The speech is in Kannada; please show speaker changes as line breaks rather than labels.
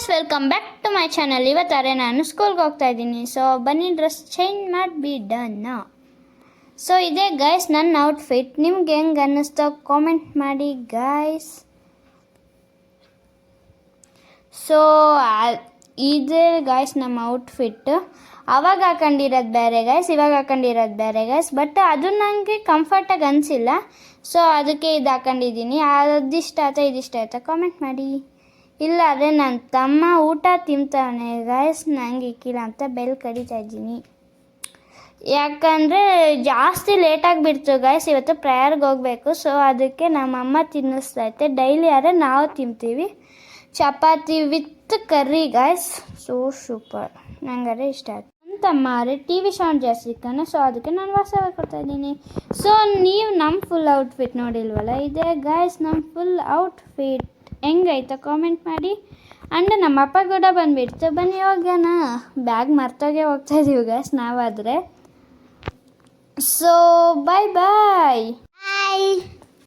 Guys, welcome back to my channel. ಇವತ್ತಾರೆ ನಾನು ಸ್ಕೂಲ್ಗೆ ಹೋಗ್ತಾ ಇದ್ದೀನಿ. ಸೊ ಬನ್ನಿ ಡ್ರೆಸ್ ಚೇಂಜ್ ಮಾಡಿಬಿಡೋಣ. ಸೊ ಇದೇ ಗಾಯ್ಸ್ ನನ್ನ ಔಟ್ಫಿಟ್. ನಿಮ್ಗೆ ಹೆಂಗೆ ಅನ್ನಿಸ್ತೋ ಕಾಮೆಂಟ್ ಮಾಡಿ ಗಾಯ್ಸ್. ಸೊ ಇದೇ ಗಾಯ್ಸ್ ನಮ್ಮ ಔಟ್ಫಿಟ್. ಅವಾಗ ಹಾಕೊಂಡಿರೋದು ಬೇರೆ ಗಾಯ್ಸ್, ಇವಾಗ ಹಾಕೊಂಡಿರೋದು ಬೇರೆ ಗಾಯ್ಸ್. ಬಟ್ ಅದು ನನಗೆ ಕಂಫರ್ಟಾಗಿ ಅನಿಸಿಲ್ಲ. ಸೊ ಅದಕ್ಕೆ ಇದು ಹಾಕೊಂಡಿದ್ದೀನಿ. ಅದಿಷ್ಟ ಆಯ್ತಾ ಇದಿಷ್ಟ ಆಯ್ತಾ ಕಾಮೆಂಟ್ ಮಾಡಿ. ಇಲ್ಲ ಆದರೆ ನನ್ನ ತಮ್ಮ ಊಟ ತಿಂತಾನೆ ಗಾಯ್ಸ್, ನಂಗೆ ಇಕ್ಕಿಲ್ಲ ಅಂತ ಬೆಲ್ ಕಡಿತಾ ಇದ್ದೀನಿ. ಯಾಕಂದರೆ ಜಾಸ್ತಿ ಲೇಟಾಗಿ ಬಿಡ್ತು ಗಾಯ್ಸ್, ಇವತ್ತು ಪ್ರೇಯರ್ಗೆ ಹೋಗಬೇಕು. ಸೊ ಅದಕ್ಕೆ ನಮ್ಮಮ್ಮ ತಿನ್ನಿಸ್ತೈತೆ. ಡೈಲಿ ಆದರೆ ನಾವು ತಿಂತೀವಿ chapati with curry guys. So super, ನಂಗಾರೆ ಇಷ್ಟ ಆಯ್ತು. ನನ್ನ ತಮ್ಮ ಆದರೆ ಟಿ ವಿ ಸೌಂಡ್ ಜಾಸ್ತಿ ಇಕ್ಕಾನೆ. ಸೊ ಅದಕ್ಕೆ ನಾನು ವಾಸವ ಕೊಡ್ತಾಯಿದ್ದೀನಿ. ಸೊ ನೀವು ನಮ್ಮ ಫುಲ್ ಔಟ್ಫಿಟ್ ನೋಡಿಲ್ವಲ್ಲ, ಇದೆ ಗಾಯ್ಸ್ ನಮ್ಮ ಫುಲ್ ಔಟ್ಫಿಟ್. ಹೆಂಗಾಯ್ತು ಕಾಮೆಂಟ್ ಮಾಡಿ. ಆ್ಯಂಡ್ ನಮ್ಮಪ್ಪ ಕೂಡ ಬಂದುಬಿಡ್ತು. ಬನ್ನಿ ಹೋಗೋಣ. ಬ್ಯಾಗ್ ಮರ್ತೋಗೆ ಹೋಗ್ತಾ ಇದ್ದೀವಿ ಗಾಯ್ಸ್ ನಾವಾದರೆ. ಸೊ ಬಾಯ್ ಬಾಯ್.